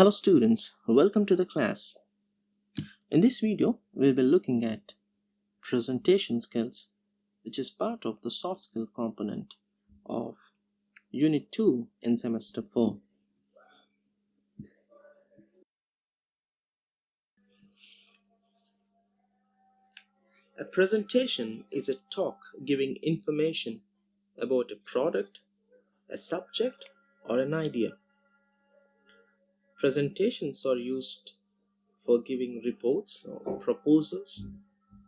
Hello students, welcome to the class. In this video, we'll be looking at presentation skills, which is part of the soft skill component of Unit 2 in Semester 4. A presentation is a talk giving information about a product, a subject, or an idea. Presentations are used for giving reports or proposals,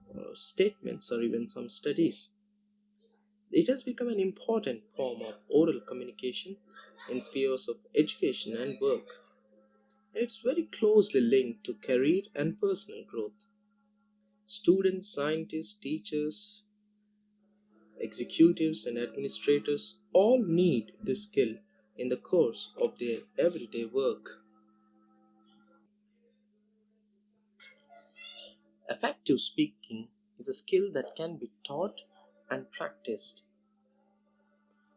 or statements, or even some studies. It has become an important form of oral communication in spheres of education and work. It's very closely linked to career and personal growth. Students, scientists, teachers, executives, and administrators all need this skill in the course of their everyday work. Effective speaking is a skill that can be taught and practiced.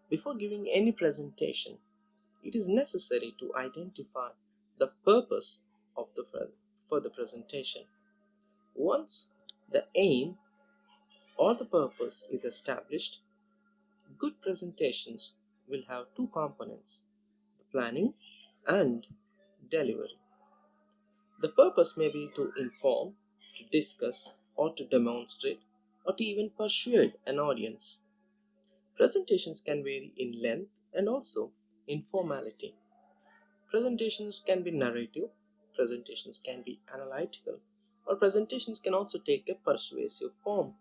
Before giving any presentation, it is necessary to identify the purpose of for the presentation. Once the aim or the purpose is established, good presentations will have two components: the planning and delivery. The purpose may be to inform, to discuss, or to demonstrate, or to even persuade an audience. Presentations can vary in length and also in formality. Presentations can be narrative, presentations can be analytical, or presentations can also take a persuasive form.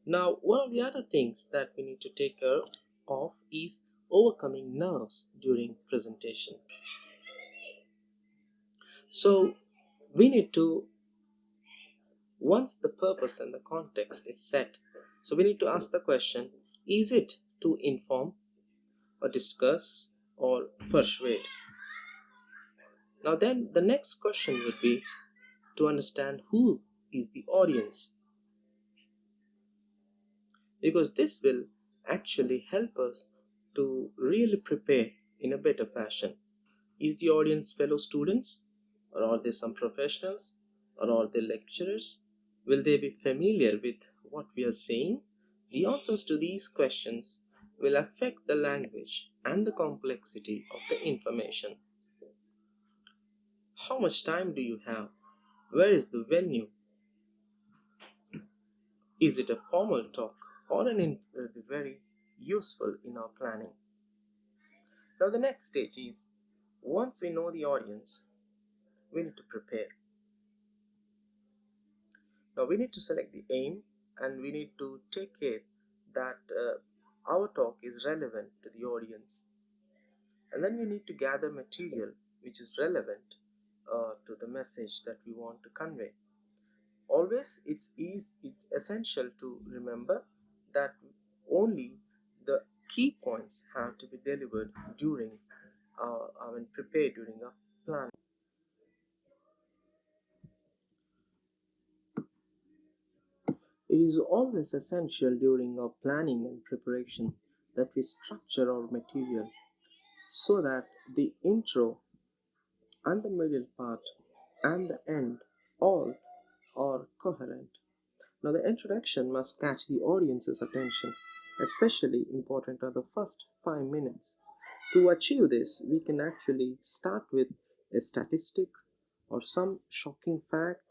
Now, one of the other things that we need to take care of is overcoming nerves during presentation. So, we need to, once the purpose and the context is set, so we need to ask the question, is it to inform, or discuss, or persuade? Now then, the next question would be to understand who is the audience, because this will actually help us to really prepare in a better fashion. Is the audience fellow students, or are they some professionals, or are they lecturers? Will they be familiar with what we are saying? The answers to these questions will affect the language and the complexity of the information. How much time do you have? Where is the venue? Is it a formal talk or will be very useful in our planning? Now the next stage is, once we know the audience, we need to prepare. Now we need to select the aim, and we need to take care that our talk is relevant to the audience. And then we need to gather material which is relevant to the message that we want to convey. Always it's essential to remember that only the key points have to be delivered during when prepared during our planning. It is always essential during our planning and preparation that we structure our material so that the intro and the middle part and the end all are coherent. Now the introduction must catch the audience's attention. Especially important are the first 5 minutes. To achieve this, we can actually start with a statistic, or some shocking fact,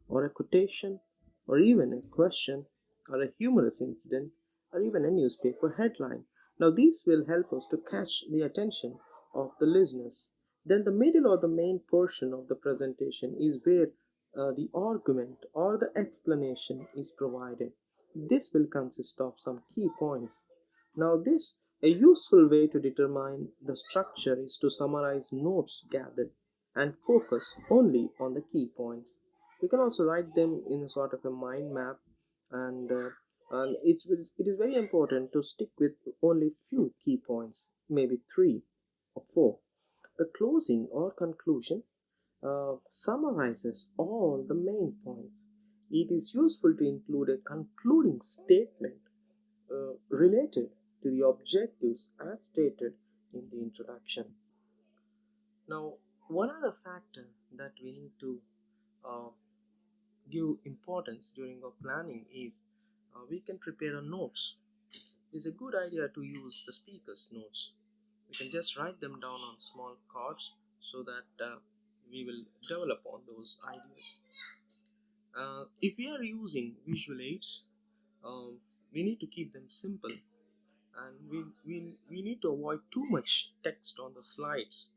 or a quotation, or even a question, or a humorous incident, or even a newspaper headline. Now these will help us to catch the attention of the listeners. Then the middle or the main portion of the presentation is where the argument or the explanation is provided. This will consist of some key points. Now a useful way to determine the structure is to summarize notes gathered and focus only on the key points. You can also write them in a sort of a mind map, and it is very important to stick with only few key points, maybe 3 or 4. The closing or conclusion summarizes all the main points. It is useful to include a concluding statement related to the objectives as stated in the introduction. Now, one other factor that we need to uh, give importance during our planning is we can prepare our notes. It's a good idea to use the speaker's notes. We can just write them down on small cards so that we will develop on those ideas. If we are using visual aids, um, we need to keep them simple, and we need to avoid too much text on the slides.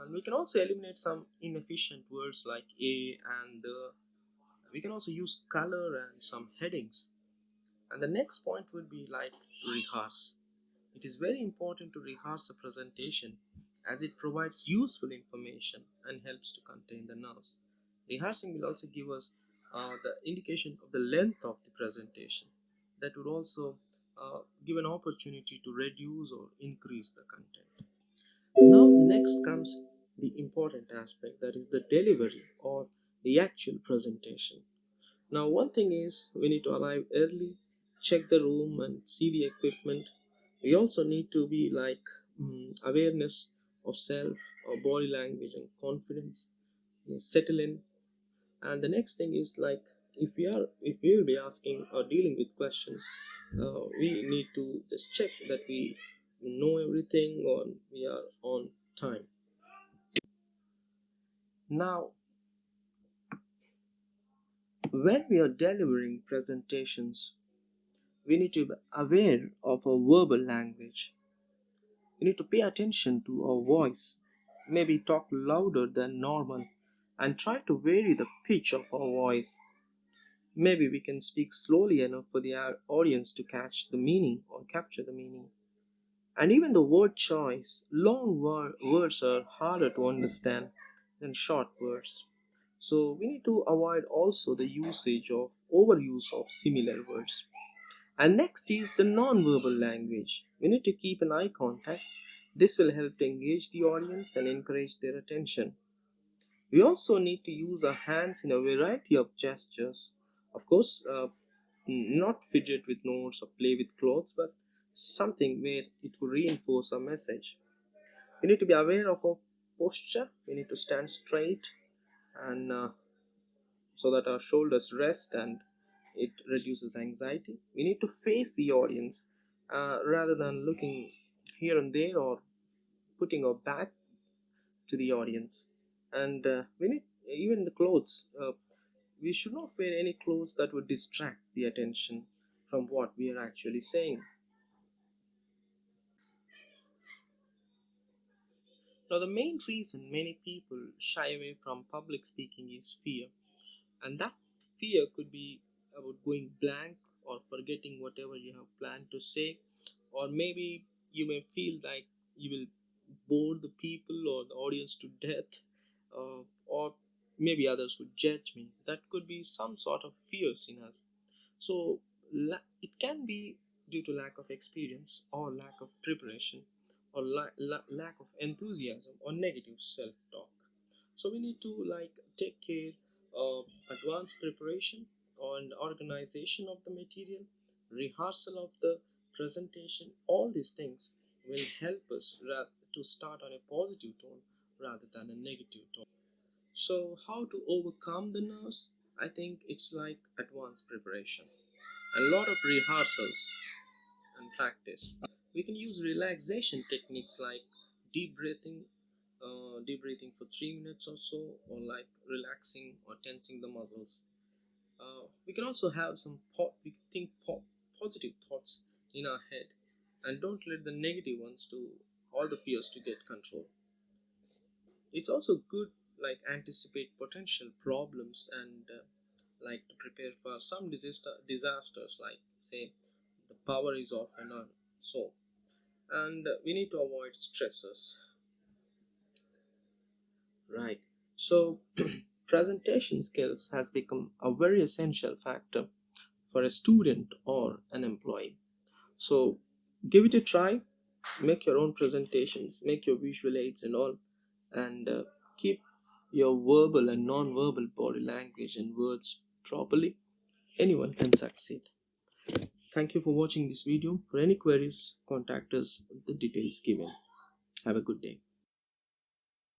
And we can also eliminate some inefficient words like a and the. We can also use color and some headings. And the next point would be like rehearse. It is very important to rehearse a presentation as it provides useful information and helps to contain the nerves. Rehearsing will also give us the indication of the length of the presentation. That would also give an opportunity to reduce or increase the content. Now, next comes the important aspect, that is the delivery or the actual presentation. Now, one thing is we need to arrive early, check the room, and see the equipment. We also need to be like awareness of self, or body language, and confidence. Settle in. And the next thing is like if we will be asking or dealing with questions, we need to just check that we know everything or we are on time. Now, when we are delivering presentations, we need to be aware of our verbal language. We need to pay attention to our voice, maybe talk louder than normal, and try to vary the pitch of our voice. Maybe we can speak slowly enough for the audience to catch the meaning or capture the meaning. And even the word choice, long words are harder to understand than short words. So we need to avoid also the usage of overuse of similar words. And next is the non-verbal language. We need to keep an eye contact. This will help to engage the audience and encourage their attention. We also need to use our hands in a variety of gestures. Of course, not fidget with notes or play with clothes, but something where it will reinforce our message. We need to be aware of our posture. We need to stand straight and so that our shoulders rest and it reduces anxiety. We need to face the audience rather than looking here and there or putting our back to the audience. And we need even the clothes. We should not wear any clothes that would distract the attention from what we are actually saying. Now, the main reason many people shy away from public speaking is fear, and that fear could be about going blank or forgetting whatever you have planned to say, or maybe you may feel like you will bore the people or the audience to death, or maybe others would judge me. That could be some sort of fears in us. So it can be due to lack of experience or lack of preparation or lack of enthusiasm or negative self-talk. So we need to like take care of advanced preparation and organization of the material, rehearsal of the presentation. All these things will help us to start on a positive tone rather than a negative tone. So how to overcome the nerves? I think it's like advanced preparation, a lot of rehearsals and practice. We can use relaxation techniques like deep breathing for 3 minutes or so, or like relaxing or tensing the muscles. We can also have we think positive thoughts in our head, and don't let the negative ones to all the fears to get control. It's also good like anticipate potential problems and like to prepare for some disasters, like say the power is off and on. So and we need to avoid stressors, right? So presentation skills has become a very essential factor for a student or an employee. So give it a try, make your own presentations, make your visual aids and all, and keep your verbal and non-verbal body language and words properly. Anyone can succeed. Thank you for watching this video. For any queries, contact us with the details given. Have a good day.